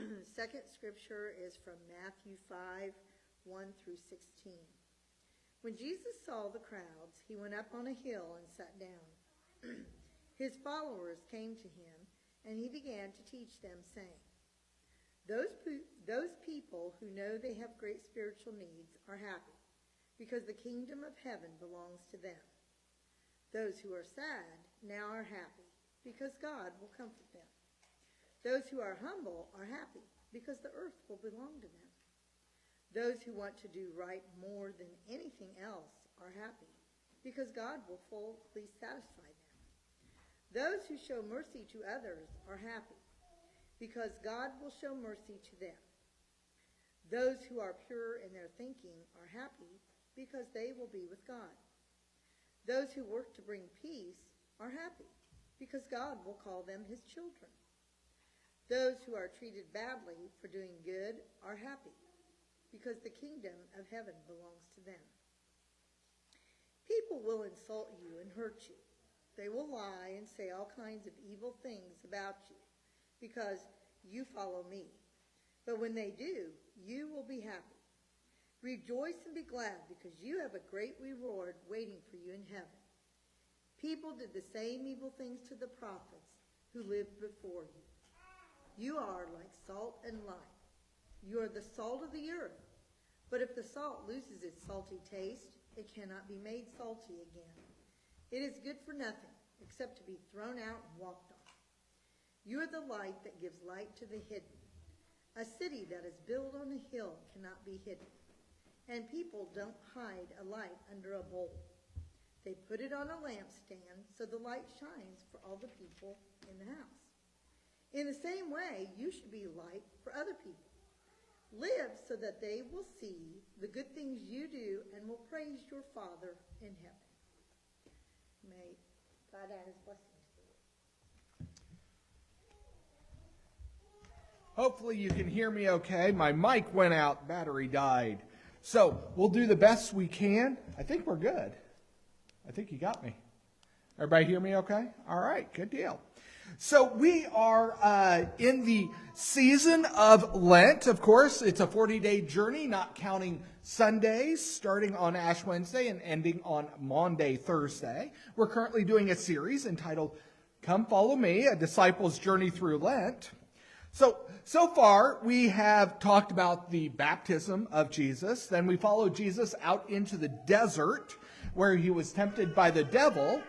Second scripture is from Matthew 5, 1 through 16. When Jesus saw the crowds, he went up on a hill and sat down. His followers came to him, and he began to teach them, saying, Those people who know they have great spiritual needs are happy, because the kingdom of heaven belongs to them. Those who are sad now are happy, because God will comfort them. Those who are humble are happy, because the earth will belong to them. Those who want to do right more than anything else are happy, because God will fully satisfy them. Those who show mercy to others are happy, because God will show mercy to them. Those who are pure in their thinking are happy, because they will be with God. Those who work to bring peace are happy, because God will call them his children. Those who are treated badly for doing good are happy, because the kingdom of heaven belongs to them. People will insult you and hurt you. They will lie and say all kinds of evil things about you, because you follow me. But when they do, you will be happy. Rejoice and be glad, because you have a great reward waiting for you in heaven. People did the same evil things to the prophets who lived before you. You are like salt and light. You are the salt of the earth. But if the salt loses its salty taste, it cannot be made salty again. It is good for nothing, except to be thrown out and walked on. You are the light that gives light to the hidden. A city that is built on a hill cannot be hidden, and people don't hide a light under a bowl. They put it on a lampstand so the light shines for all the people in the house. In the same way, you should be light for other people. Live so that they will see the good things you do and will praise your Father in heaven. May God add his blessings to you. Hopefully you can hear me okay. My mic went out, battery died. So we'll do the best we can. I think we're good. I think you got me. Everybody hear me okay? All right, good deal. So we are in the season of Lent. Of course, it's a 40-day journey, not counting Sundays, starting on Ash Wednesday and ending on Maundy Thursday. We're currently doing a series entitled Come Follow Me, a Disciple's Journey Through Lent. So far, we have talked about the baptism of Jesus. Then we followed Jesus out into the desert where he was tempted by the devil.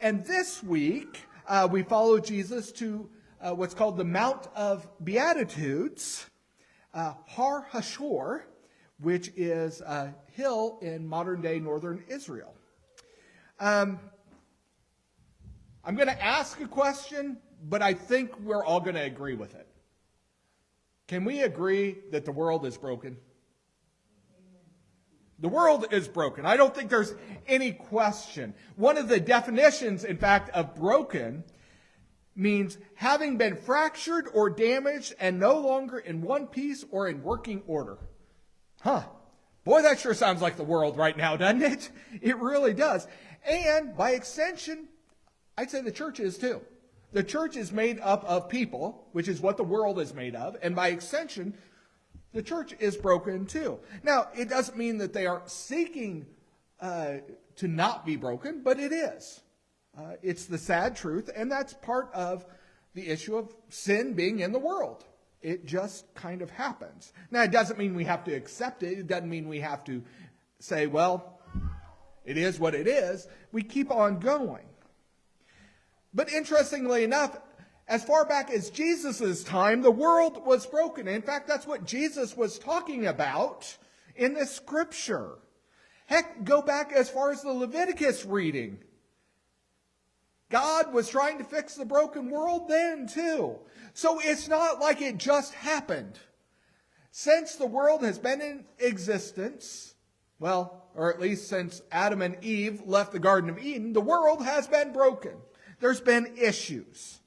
And this week, we follow Jesus to what's called the Mount of Beatitudes, Har Hashor, which is a hill in modern-day northern Israel. I'm going to ask a question, but I think we're all going to agree with it. Can we agree that the world is broken? The world is broken. I don't think there's any question. One of the definitions, in fact, of broken means having been fractured or damaged and no longer in one piece or in working order. Boy, that sure sounds like the world right now, doesn't it? It really does. And by extension, I'd say the church is too. The church is made up of people, which is what the world is made of. And by extension, the church is broken too. Now, it doesn't mean that they aren't seeking to not be broken, but it is. It's the sad truth, and that's part of the issue of sin being in the world. It just kind of happens. Now, it doesn't mean we have to accept it. It doesn't mean we have to say, well, it is what it is. We keep on going. But interestingly enough, as far back as Jesus' time, the world was broken. In fact, that's what Jesus was talking about in this scripture. Heck, go back as far as the Leviticus reading. God was trying to fix the broken world then too. So it's not like it just happened. Since the world has been in existence, well, or at least since Adam and Eve left the Garden of Eden, the world has been broken. There's been issues.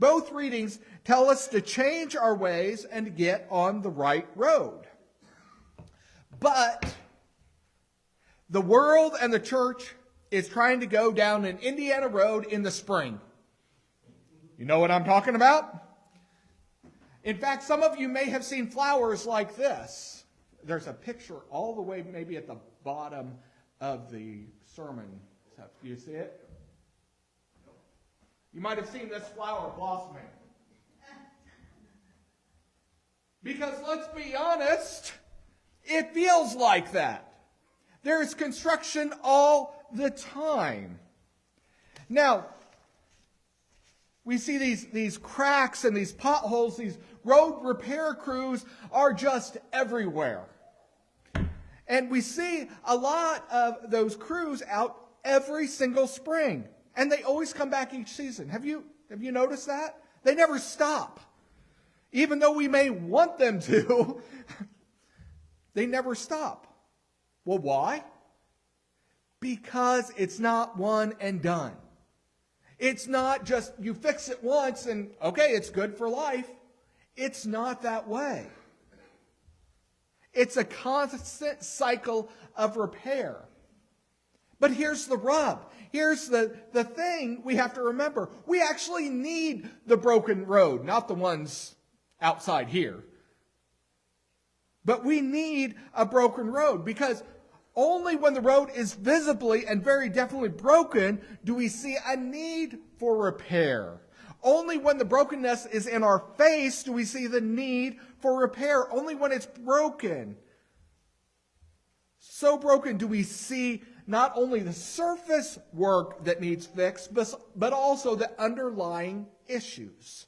Both readings tell us to change our ways and to get on the right road. But the world and the church is trying to go down an Indiana road in the spring. You know what I'm talking about? In fact, some of you may have seen flowers like this. There's a picture all the way maybe at the bottom of the sermon. Do you see it? You might have seen this flower blossoming. Because let's be honest, it feels like that. There's construction all the time. Now, we see these cracks and these potholes. These road repair crews are just everywhere. And we see a lot of those crews out every single spring. And they always come back each season. Have you noticed that? They never stop. Even though we may want them to, they never stop. Well, why? Because it's not one and done. It's not just you fix it once and, okay, it's good for life. It's not that way. It's a constant cycle of repair. But here's the rub. Here's the thing we have to remember. We actually need the broken road, not the ones outside here. But we need a broken road, because only when the road is visibly and very definitely broken do we see a need for repair. Only when the brokenness is in our face do we see the need for repair. Only when it's broken, so broken, do we see not only the surface work that needs fixed, but also the underlying issues.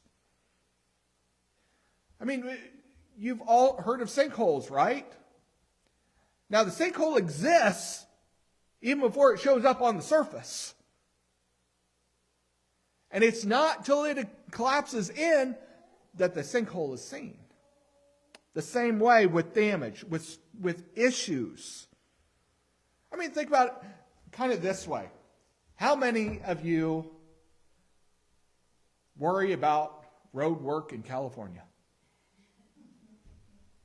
I mean, you've all heard of sinkholes, right? Now, the sinkhole exists even before it shows up on the surface. And it's not till it collapses in that the sinkhole is seen. The same way with damage, with issues. I mean, think about it kind of this way. How many of you worry about road work in California?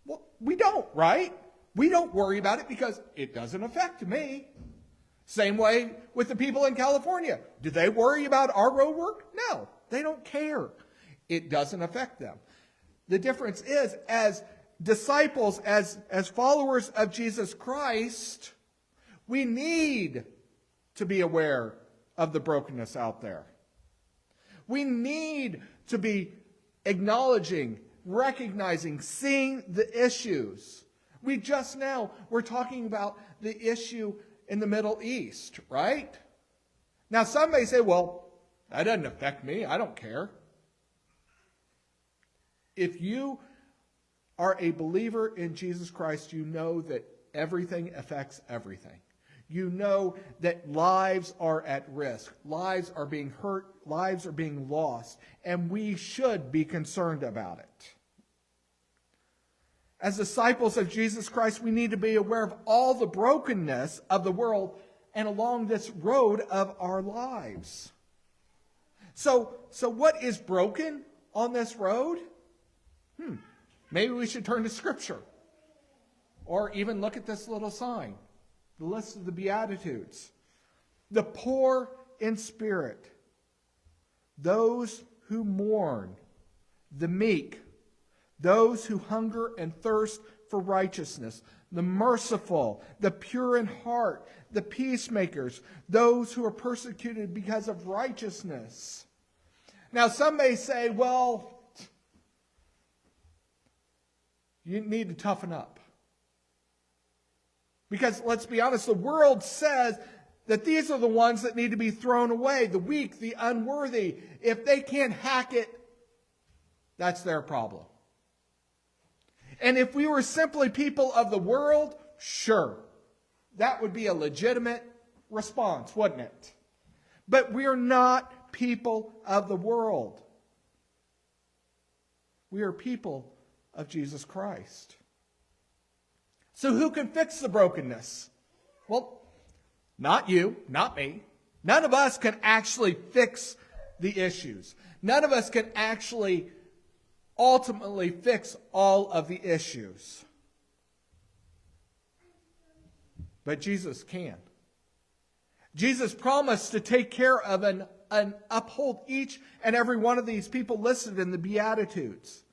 Well, we don't, right? We don't worry about it because it doesn't affect me. Same way with the people in California. Do they worry about our road work? No, they don't care. It doesn't affect them. The difference is, as disciples, as followers of Jesus Christ, we need to be aware of the brokenness out there. We need to be acknowledging, recognizing, seeing the issues. We're talking about the issue in the Middle East, right? Now, some may say, well, that doesn't affect me. I don't care. If you are a believer in Jesus Christ, you know that everything affects everything. You know that lives are at risk. Lives are being hurt. Lives are being lost. And we should be concerned about it. As disciples of Jesus Christ, we need to be aware of all the brokenness of the world and along this road of our lives. So what is broken on this road? Maybe we should turn to Scripture. Or even look at this little sign. The list of the Beatitudes. The poor in spirit. Those who mourn. The meek. Those who hunger and thirst for righteousness, the merciful, the pure in heart, the peacemakers, those who are persecuted because of righteousness. Now, some may say, well, you need to toughen up. Because, let's be honest, the world says that these are the ones that need to be thrown away, the weak, the unworthy. If they can't hack it, that's their problem. And if we were simply people of the world, sure, that would be a legitimate response, wouldn't it? But we're not people of the world. We are people of Jesus Christ. So who can fix the brokenness? Well, not you, not me. None of us can actually fix the issues. None of us can actually ultimately fix all of the issues. But Jesus can. Jesus promised to take care of and uphold each and every one of these people listed in the Beatitudes.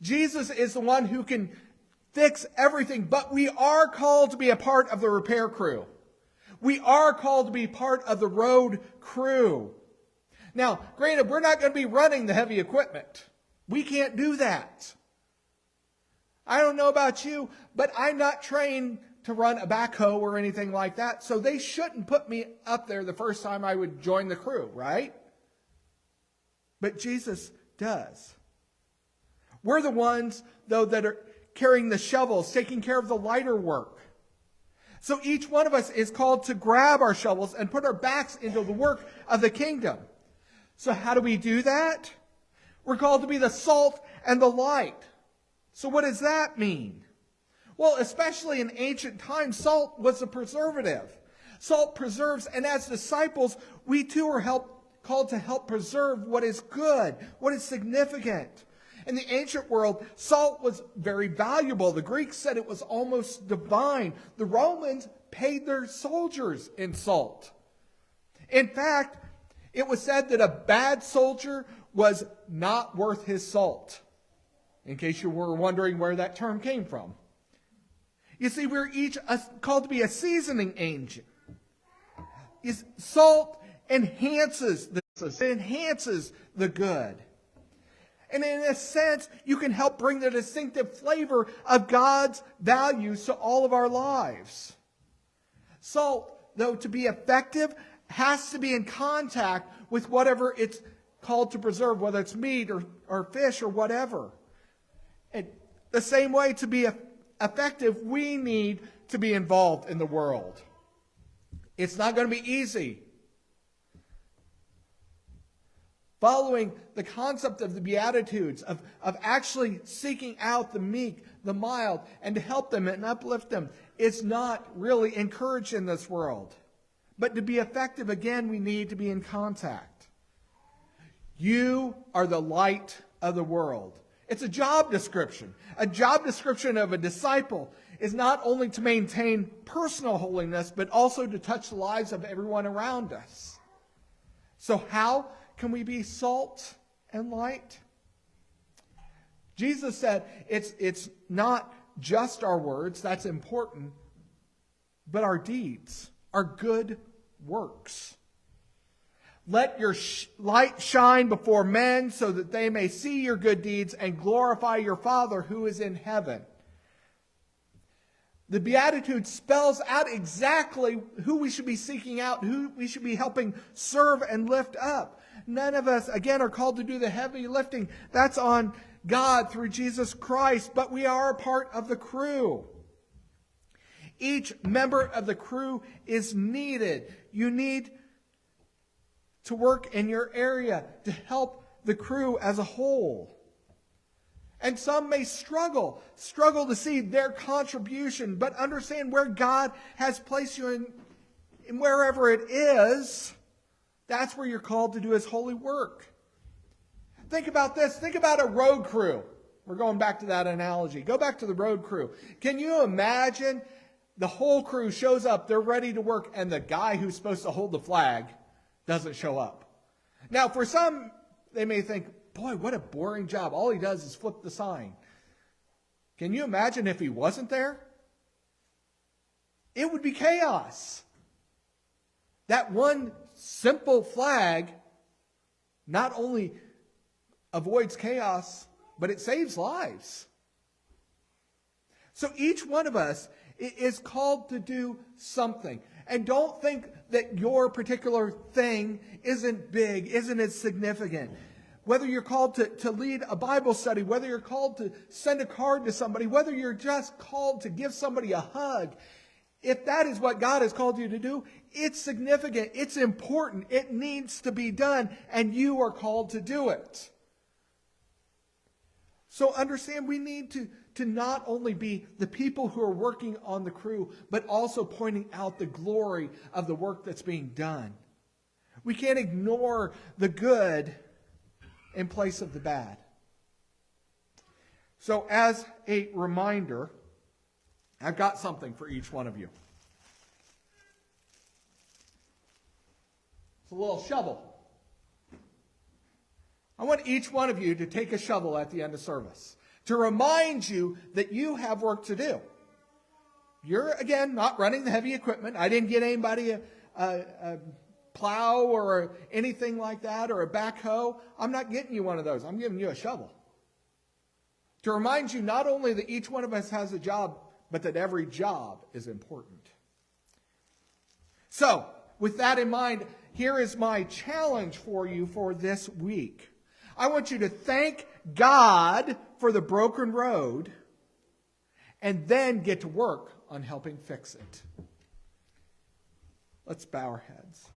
Jesus is the one who can fix everything, but we are called to be a part of the repair crew. We are called to be part of the road crew. Now, granted, we're not going to be running the heavy equipment. We can't do that. I don't know about you, but I'm not trained to run a backhoe or anything like that, so they shouldn't put me up there the first time I would join the crew, right? But Jesus does. We're the ones, though, that are carrying the shovels, taking care of the lighter work. So each one of us is called to grab our shovels and put our backs into the work of the kingdom. So how do we do that? We're called to be the salt and the light. So what does that mean? Well, especially in ancient times, salt was a preservative. Salt preserves, and as disciples, we too are called to help preserve what is good, what is significant. In the ancient world, salt was very valuable. The Greeks said it was almost divine. The Romans paid their soldiers in salt. In fact, it was said that a bad soldier was not worth his salt. In case you were wondering where that term came from. You see, we're each called to be a seasoning agent. Salt enhances the good. And in a sense, you can help bring the distinctive flavor of God's values to all of our lives. Salt, though, to be effective, has to be in contact with whatever it's called to preserve, whether it's meat or fish or whatever. And the same way, to be effective, we need to be involved in the world. It's not going to be easy. Following the concept of the Beatitudes, of actually seeking out the meek, the mild, and to help them and uplift them, is not really encouraged in this world. But to be effective, again, we need to be in contact. You are the light of the world. It's a job description. A job description of a disciple is not only to maintain personal holiness, but also to touch the lives of everyone around us. So how can we be salt and light? Jesus said it's not just our words, that's important, but our deeds, our good works. Let your light shine before men so that they may see your good deeds and glorify your Father who is in heaven. The Beatitudes spells out exactly who we should be seeking out, who we should be helping serve and lift up. None of us, again, are called to do the heavy lifting. That's on God through Jesus Christ, but we are a part of the crew. Each member of the crew is needed. You need to work in your area to help the crew as a whole. And some may struggle to see their contribution, but understand where God has placed you in wherever it is, that's where you're called to do His holy work. Think about this. Think about a road crew. We're going back to that analogy. Go back to the road crew. Can you imagine the whole crew shows up, they're ready to work, and the guy who's supposed to hold the flag doesn't show up? Now, for some, they may think, boy, what a boring job. All he does is flip the sign. Can you imagine if he wasn't there? It would be chaos. That one simple flag not only avoids chaos, but it saves lives. So each one of us is called to do something. And don't think that your particular thing isn't big, isn't as significant. Whether you're called to lead a Bible study, whether you're called to send a card to somebody, whether you're just called to give somebody a hug, if that is what God has called you to do, it's significant, it's important, it needs to be done, and you are called to do it. So understand, we need to not only be the people who are working on the crew, but also pointing out the glory of the work that's being done. We can't ignore the good in place of the bad. So as a reminder, I've got something for each one of you. It's a little shovel. I want each one of you to take a shovel at the end of service. to remind you that you have work to do. You're, again, not running the heavy equipment. I didn't get anybody a plow or anything like that or a backhoe. I'm not getting you one of those. I'm giving you a shovel. To remind you not only that each one of us has a job, but that every job is important. So, with that in mind, here is my challenge for you for this week. I want you to thank God for the broken road and then get to work on helping fix it. Let's bow our heads.